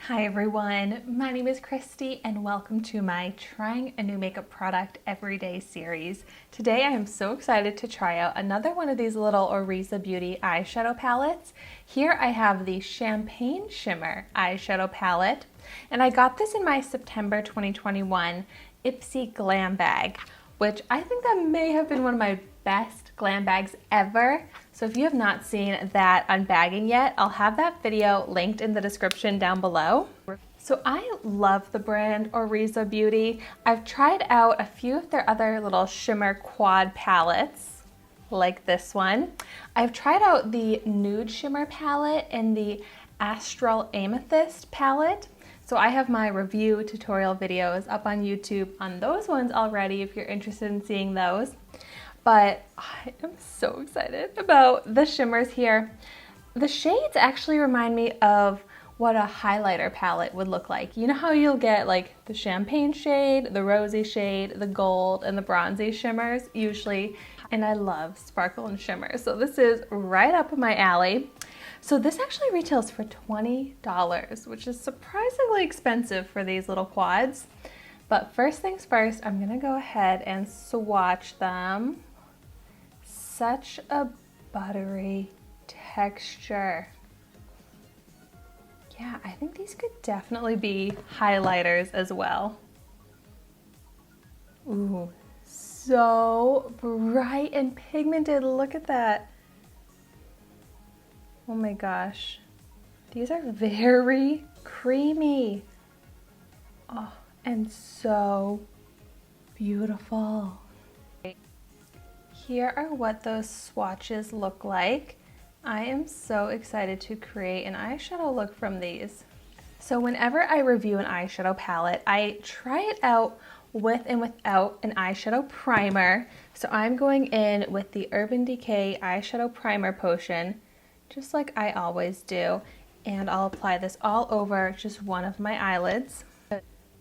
Hi everyone, my name is Christy and welcome to my Trying a New Makeup Product Everyday series. Today I am so excited to try out another one of these little Oryza Beauty eyeshadow palettes. Here I have the Champagne Shimmer eyeshadow palette, and I got this in my September 2021 Ipsy glam bag, which I think that may have been one of my best glam bags ever. So if you have not seen that unbagging yet, I'll have that video linked in the description down below. So I love the brand Oryza Beauty. I've tried out a few of their other little shimmer quad palettes, like this one. I've tried out the Nude Shimmer palette and the Astral Amethyst palette. So I have my review tutorial videos up on YouTube on those ones already if you're interested in seeing those. But I am so excited about the shimmers here. The shades actually remind me of what a highlighter palette would look like. You know how you'll get like the champagne shade, the rosy shade, the gold, and the bronzy shimmers usually. And I love sparkle and shimmer. So this is right up my alley. So this actually retails for $20, which is surprisingly expensive for these little quads. But first things first, I'm gonna go ahead and swatch them. Such a buttery texture. Yeah, I think these could definitely be highlighters as well. Ooh, so bright and pigmented, look at that. Oh my gosh, these are very creamy. Oh, and so beautiful. Here are what those swatches look like. I am so excited to create an eyeshadow look from these. So whenever I review an eyeshadow palette, I try it out with and without an eyeshadow primer. So I'm going in with the Urban Decay Eyeshadow Primer Potion, just like I always do. And I'll apply this all over just one of my eyelids.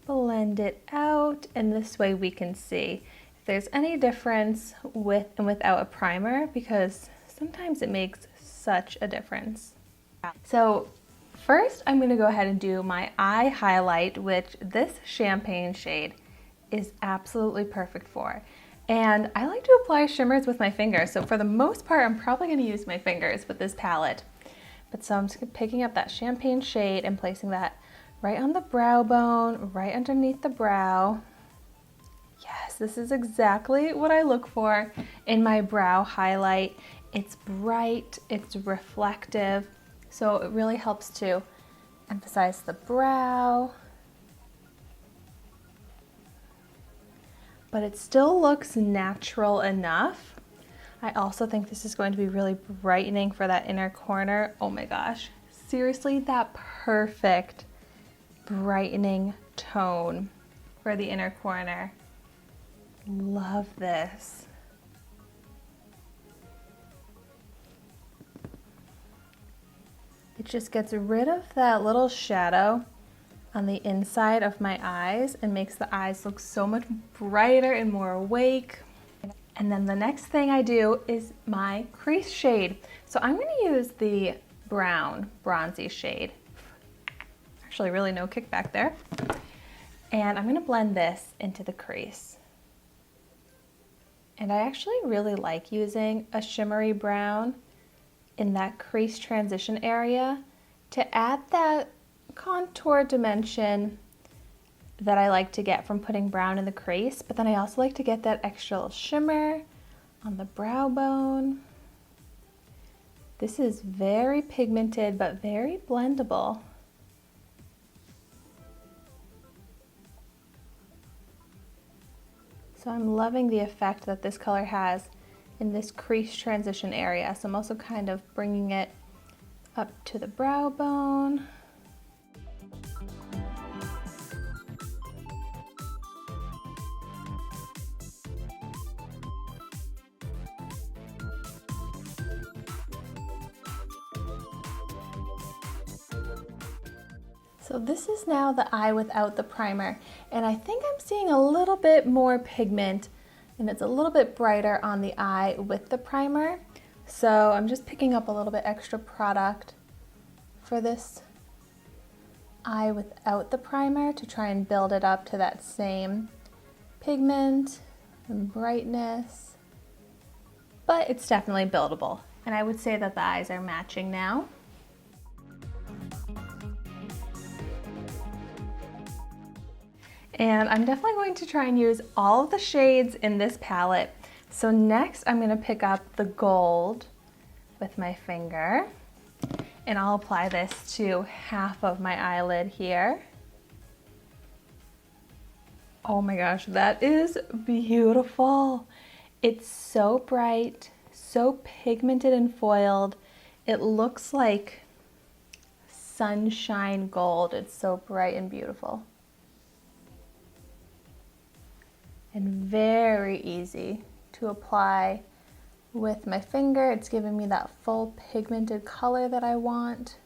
Blend it out, and this way we can see if there's any difference with and without a primer, because sometimes it makes such a difference. So first I'm going to go ahead and do my eye highlight, which this champagne shade is absolutely perfect for. And I like to apply shimmers with my fingers, so for the most part I'm probably going to use my fingers with this palette. But so I'm just picking up that champagne shade and placing that right on the brow bone, right underneath the brow. Yes, this is exactly what I look for in my brow highlight. It's bright, it's reflective, so it really helps to emphasize the brow. But it still looks natural enough. I also think this is going to be really brightening for that inner corner. Oh my gosh, seriously, that perfect brightening tone for the inner corner. Love this. It just gets rid of that little shadow on the inside of my eyes and makes the eyes look so much brighter and more awake. And then the next thing I do is my crease shade. So I'm going to use the brown bronzy shade. Actually, really no kickback there. And I'm going to blend this into the crease. And I actually really like using a shimmery brown in that crease transition area to add that contour dimension that I like to get from putting brown in the crease, but then I also like to get that extra little shimmer on the brow bone. This is very pigmented but very blendable. So I'm loving the effect that this color has in this crease transition area. So I'm also kind of bringing it up to the brow bone. So this is now the eye without the primer, and I think I'm seeing a little bit more pigment, and it's a little bit brighter on the eye with the primer. So I'm just picking up a little bit extra product for this eye without the primer to try and build it up to that same pigment and brightness. But it's definitely buildable. And I would say that the eyes are matching now. And I'm definitely going to try and use all of the shades in this palette. So next I'm going to pick up the gold with my finger, and I'll apply this to half of my eyelid here. Oh my gosh, that is beautiful. It's so bright, so pigmented and foiled. It looks like sunshine gold. It's so bright and beautiful. And very easy to apply with my finger. It's giving me that full pigmented color that I want.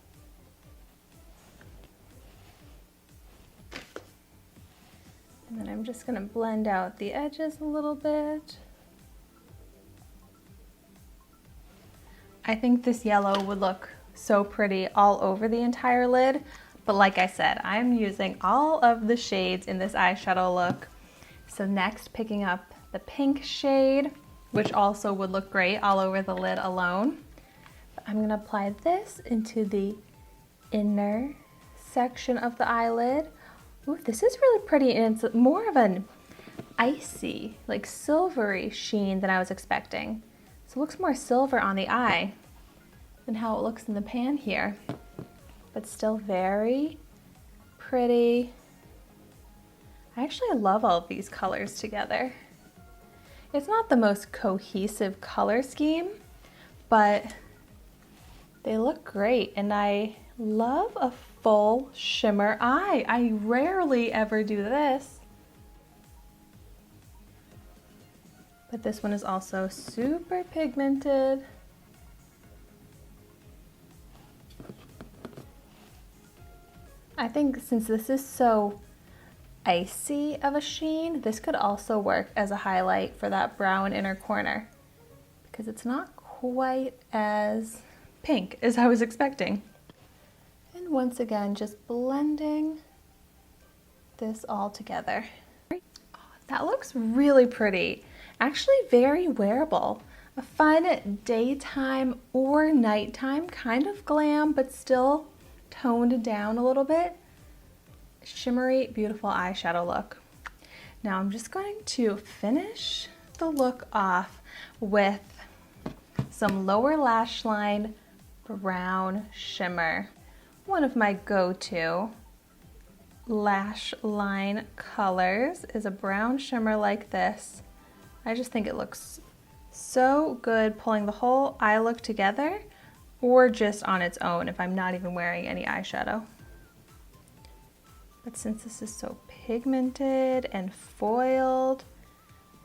And then I'm just going to blend out the edges a little bit. I think this yellow would look so pretty all over the entire lid, but like I said, I'm using all of the shades in this eyeshadow look. So next, picking up the pink shade, which also would look great all over the lid alone. I'm gonna apply this into the inner section of the eyelid. Ooh, this is really pretty, and it's more of an icy, like silvery sheen than I was expecting. So it looks more silver on the eye than how it looks in the pan here, but still very pretty. I actually love all of these colors together. It's not the most cohesive color scheme, but they look great, and I love a full shimmer eye. I rarely ever do this. But this one is also super pigmented. I think since this is so icy of a sheen, this could also work as a highlight for that brown inner corner because it's not quite as pink as I was expecting. And once again, just blending this all together. Oh, that looks really pretty. Actually very wearable. A fun daytime or nighttime kind of glam, but still toned down a little bit. Shimmery, beautiful eyeshadow look. Now I'm just going to finish the look off with some lower lash line brown shimmer. One of my go-to lash line colors is a brown shimmer like this. I just think it looks so good pulling the whole eye look together, or just on its own if I'm not even wearing any eyeshadow. But since this is so pigmented and foiled,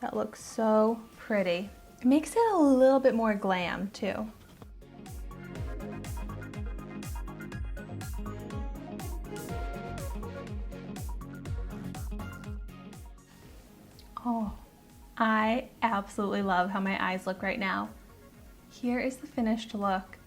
that looks so pretty. It makes it a little bit more glam too. Oh, I absolutely love how my eyes look right now. Here is the finished look,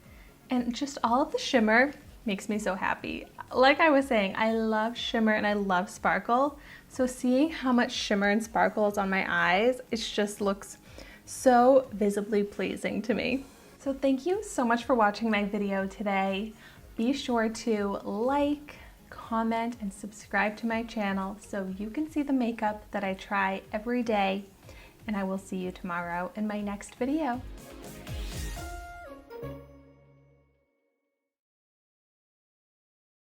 and just all of the shimmer makes me so happy. Like I was saying, I love shimmer and I love sparkle. So seeing how much shimmer and sparkle is on my eyes, it just looks so visibly pleasing to me. So thank you so much for watching my video today. Be sure to like, comment, and subscribe to my channel so you can see the makeup that I try every day. And I will see you tomorrow in my next video.